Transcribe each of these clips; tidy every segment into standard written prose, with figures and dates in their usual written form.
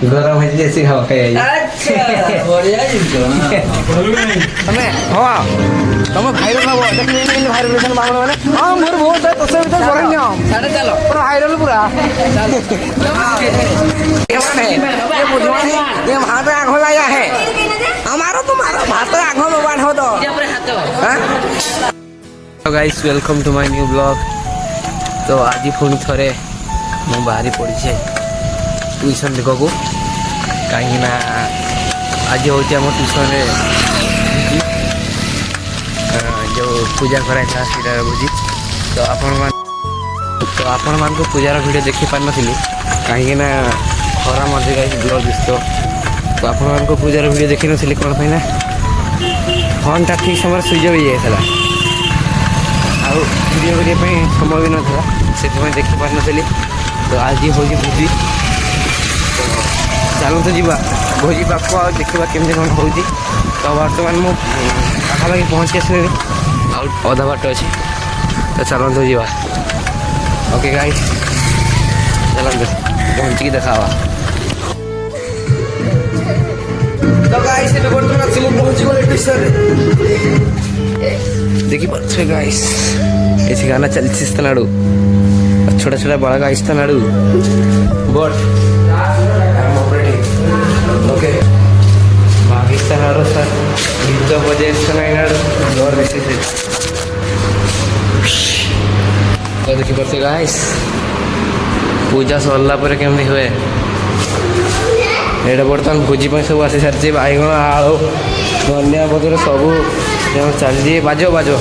गरम है जैसे हवा खाई अच्छा बढ़िया तमे हाँ तमे भाइरल हबो देखले इन भाइरलेशन मामला माने हां मोर बहुत है तो सब इधर करन जाओ साढ़े चलो पूरा भाइरल पूरा ये माने ये बुझवान ये भात आंखों लाया है हमारा तुम्हारा भात आंखों में बाण हो तो हां तो guys welcome to my new blog तो आज पुणी थरे मु बाहरी पड़ी छे ट्यूशन देखो कहीं ना आज हूँ आम ट्यूशन जो पूजा कराई था बुझी तो आपण मान पूजार वीडियो देखी पार नी कहीं ना खरा मजे गाई ब्लॉग दिस्त तो आपण मान पूजार वीडियो देखी नी कौन ना फोन टा ठीक समय स्विच ऑफ हो जाता आउ वीडियो करने समय भी नाला से देखी पार नी तो आज हूँ भोजी तो चलते जीवा भोजी पाक आ देखा केमती कौन हो तो बर्तमान मु पाखापाखि पहुँची आस अधा बाट अच्छे तो चलते जीवा ओके गाइस चलते पहुँचिकी देखा तो गाइस बर्तमान आसी पहुँची गले ट्यूशन देखी पारे गाइस ये गाना चलती इस्तनाडु छोटा छोटा बड़ा इस्तनाडु बट ओके पाकिस्तान सर गीत बजाइनाडु जोर बेसी तो देखी पारे गाइस पूजा सरला केमती हुए ये बर्तमान भोजी सब आसी सारी बैगण आलू धनिया पत्र सब चलती बाजो बाजो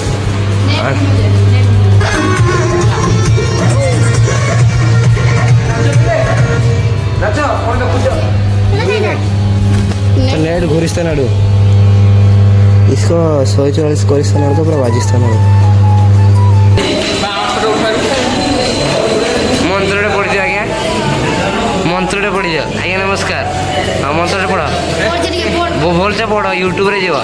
नेट घूरिस्तानाडु इसको 144 करिस्तानाडु तो पूरा बाजिस्तानाडु मंत्रटे पढ़ जाओ आज्ञा मंत्रटे पढ़ जाओ आज्ञा नमस्कार हाँ मंत्रटे पढ़ भल से पढ़ यूट्यूब रे जीव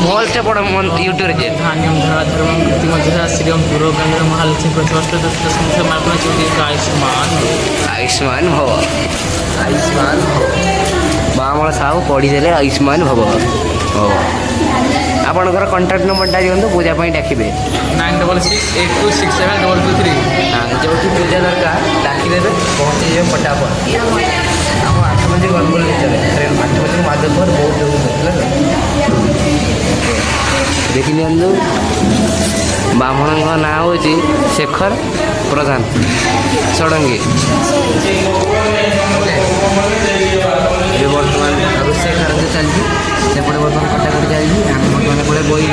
भल से पढ़ यूट्यूब रे धान्यम धराधर्मम कृतिमध्या श्रीयम पुरोगंध महालक्ष्मी प्रतिष्ठा मार्पण चौधरी आयुष्मान आयुष्मान भव आयुष्मान भव बामल साहू पढ़ीदे आयुष्मान भव आपणकर कंटाक्ट नंबर दिखाँ पूजा डाकिबे 9668267223 हाँ जो पूजा दरकार डाकिदेवे पहुँचे फटाफट आम 8 बजे गणगोल भितर ट्रेन 8 बजे माधवपुर बहुत जगह देखी नि ब्राह्मण ना हूँ शेखर प्रधान षडंगी बर्तमान रोषे खाद्य चलती सेपटे बर्तमान कटाकटी चलती आम बर्तमान एपटे बही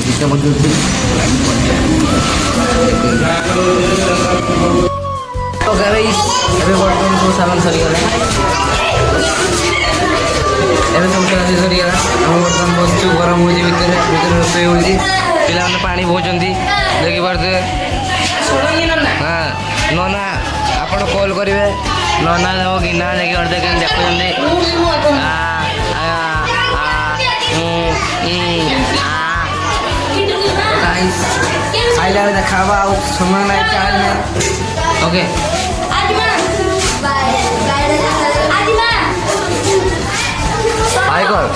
गीत बजाऊँ तो बर्तमान सब सामान सरीगला एवं सब चला सरीगला आम बर्तमान बसचु गरम हो भर रोषे हो पिला पानी बोचती देखी पारे हाँ नना आप कॉल करेंगे नना देव गिना देखी पारे देखते आइला देखा समय ना okay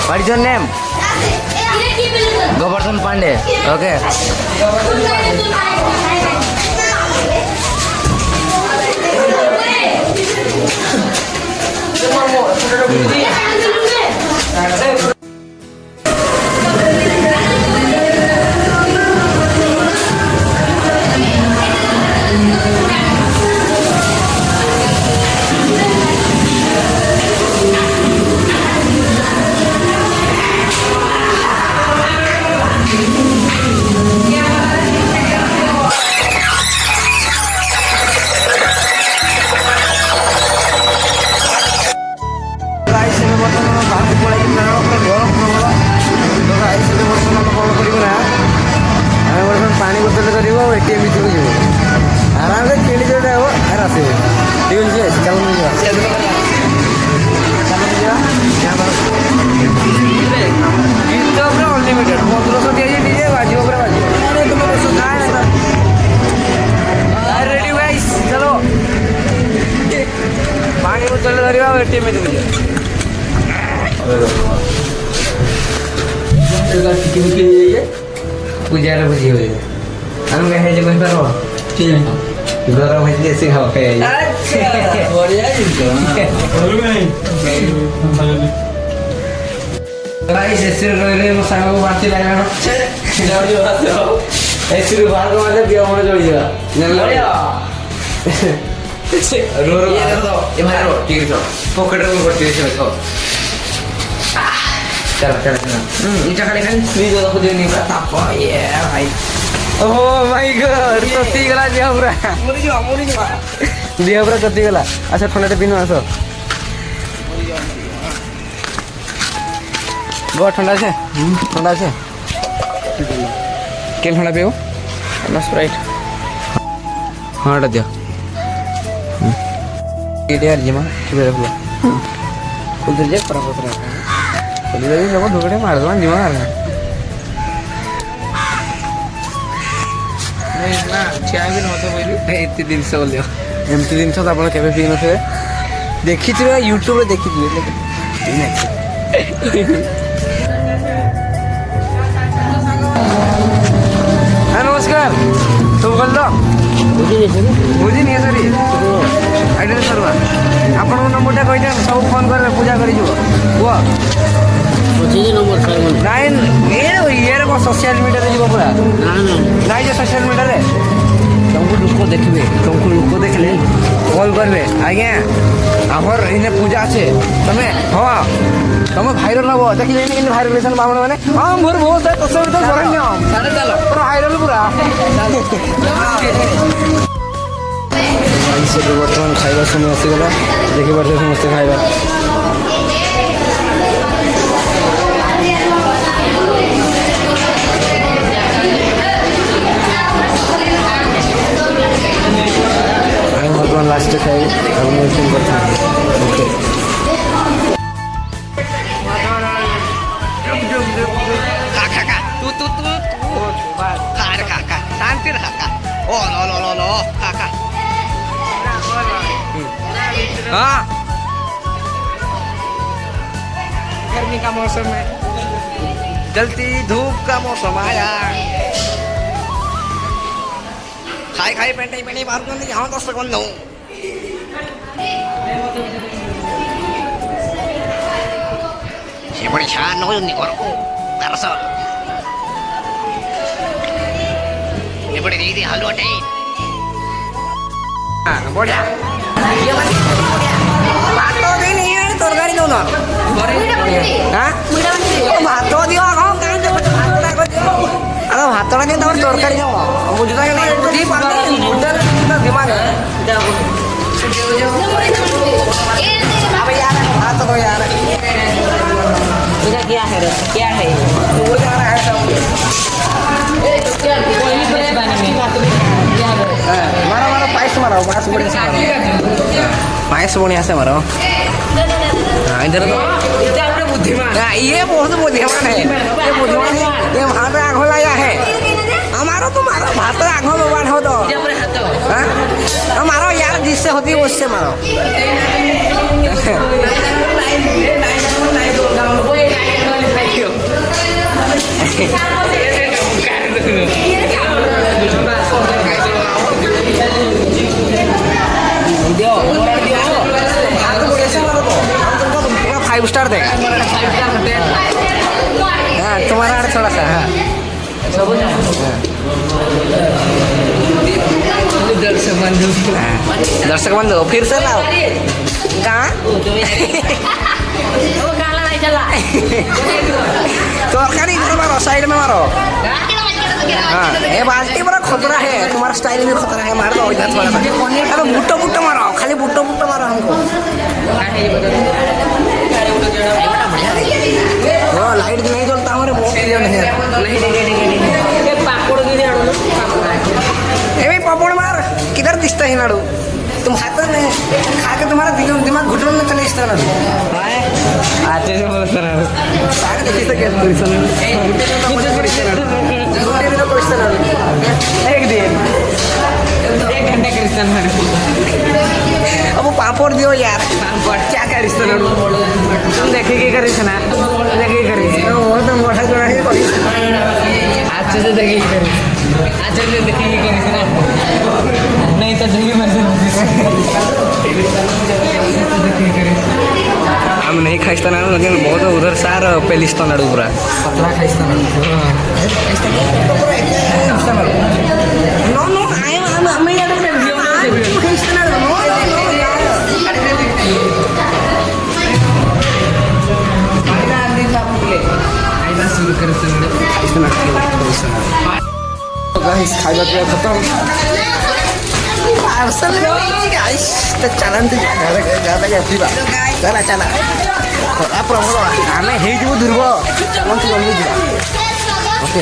What is your name? Govardan Pandey. Okay. पानी बोतल कर एटीएम भितर जीव आराम से किणी जोटे हम आर आस ठीक है चल गीत पूरा अनलिमिटेड 1500 दिए डीजे बाजियो पूरा बाजियो रेडी गाइस चलो ପାଣି ବୋତଲ ଧରିବା ଆଉ ଏଠି ଏମିତି ବୁଝିବା ପୂଜାରେ ବୁଝି ହୁଏ ଆମେ ହେଇଛି କହିପାରିବ ଗରମ ହେଇଛି ଦେଶୀ ଖାଇବା ଖାଇବା ବଢିଆ ଜିନିଷ ଭାଇ ଦେଶୀରେ ରହିଲେ ମୋ ସାଙ୍ଗକୁ ବାନ୍ତି ଲାଗିଲାଣ ଏସିରୁ ବାହାରକୁ ମାରିଲେ ଦିଅ ମନେ ଚଳିଯିବା ପକେଟରେ ମୁଁ କରିଛି ଚାଲ ଚାଲ ଇଟା ଖାଲି ଖାଲି ଫ୍ରିଜ ଦେଖୁଛନ୍ତି ପୁରା ତାପ ଭାଇ ଓହୋ ମାଇ ଗଡ୍ କତିଗଲା ଦେହ ପୁରା ଦେହ ପୁରା କତିଗଲା ଆସ ଥଣ୍ଡାଟେ ପିନୁ ଆସ बहुत ठंडा है ठंडा है केन ठंडा पियो ना स्प्राइट हाँ टा दियो ये यार जिमा किबे रखलो फुल दे जे पर पत्र फुल दे जे सब ढोकड़े मार दो जिमा नहीं ना चाय भी नहोतो बोली इतने दिन से बोलियो एमती दिन से आपण केबे पी नथे देखि थिबे YouTube रे देखि थिबे लेकिन नमस्कार सब कल तो बुझी नहीं सर आइडिया सरवा आपण नंबरटा कही सब फोन कर पूजा कर नाइन ये सोशल मीडिया जीव पूरा नाई जो सोशल मीडिया तुमको लोक देखिए तुमको लोक देखले कल करबे आज्ञा आमर इने पूजा अच्छे तुम्हें हाँ तुम भाइराल हम देखिए कि भाइरालेसन बामण मैंने हाँ मोर बहुत है तो शरण्य भाइराल पूरा बर्तमान खाइबा समय आसीगला देखी पारे समस्ते खाइबा बर्तमान लास्ट खाई ओके शांति ओ लो काका हाँ गर्मी का मौसम है जलती धूप का मौसम आया खाई खाई पेंटे पेंटे बाहर को नहीं यहाँ 10 सेकंड दो ये बड़ी शान हो नहीं करो दरअसल ये बड़ी दीदी हलवा नहीं हाँ बढ़िया भात नहीं है तरकारी दो ना हाँ भात दियो कौन कहाँ से अरे भात नहीं तो तरकारी दो मुझे तो नहीं दी पाते मुझे दिमाग है अब यार भात तो यार क्या है वो जा रहा है सब मारो पाइस मारो पाइस बढ़िया से मारो हाँ इधर तो ये बहुत बुद्धिमान है ये बुद्धिमान है ये भात आँखों लाया है हमारा तो मारो भात आँखों में बांध हो तो हमारा यार जिससे होती है उससे मारो फाइव स्टार देगा हाँ तुम्हारा थोड़ा सा हाँ दर्शक बंधु फिर से लाओ कहाँ तरकारी मारो साइड में मारो हाँ ये बाल्टी बड़ा खतरा है तुम्हारा स्टाइल भी खतरा है मार दो इधर थोड़ा सा अरे बुट्टो बुट्टो मारो खाली बुट्टो बुट्टो मारो हमको हाँ लाइट नहीं जलता हमारे बहुत नहीं पापड़ मार किधर दिखता है नाड़ू तुम खाते नहीं खा के तुम्हारा दिमाग घुटनों में चले इस तरह आते से बोल सर सारे देखिए तो कैसे परिश्रम एक दिन 1 घंटे क्रिश्चियन अब पापड़ दियो यार पापड़ क्या करिस तो तुम देखे के करिस ना देखे के करिस वो तो मोटा जोड़ा है कोई आज से देखे के करिस आज से देखे के करिस ना नहीं तो नहीं मर्जी हम नहीं खाइस्ता ना लेकिन बहुत उधर सार पेलिस्ता नाडू पूरा पतला खाइस्ता नाडू नो नो आई हम यार खाइस्ता नाडू नो गाइस खाଇବା ପିଇବା ଖତମ ପାର୍ସଲ ଗାଇସ୍ ତ ଚାଲନ୍ତୁ ଜାଗା ଯିବା ଚାଲା ଚାଲା ଖରା ପ୍ରବଳ ଆମେ ହେଇଯିବୁ ଦୁର୍ବଳ ଚାଲନ୍ତୁ ଜଲ୍ଦି ଯିବା ଓକେ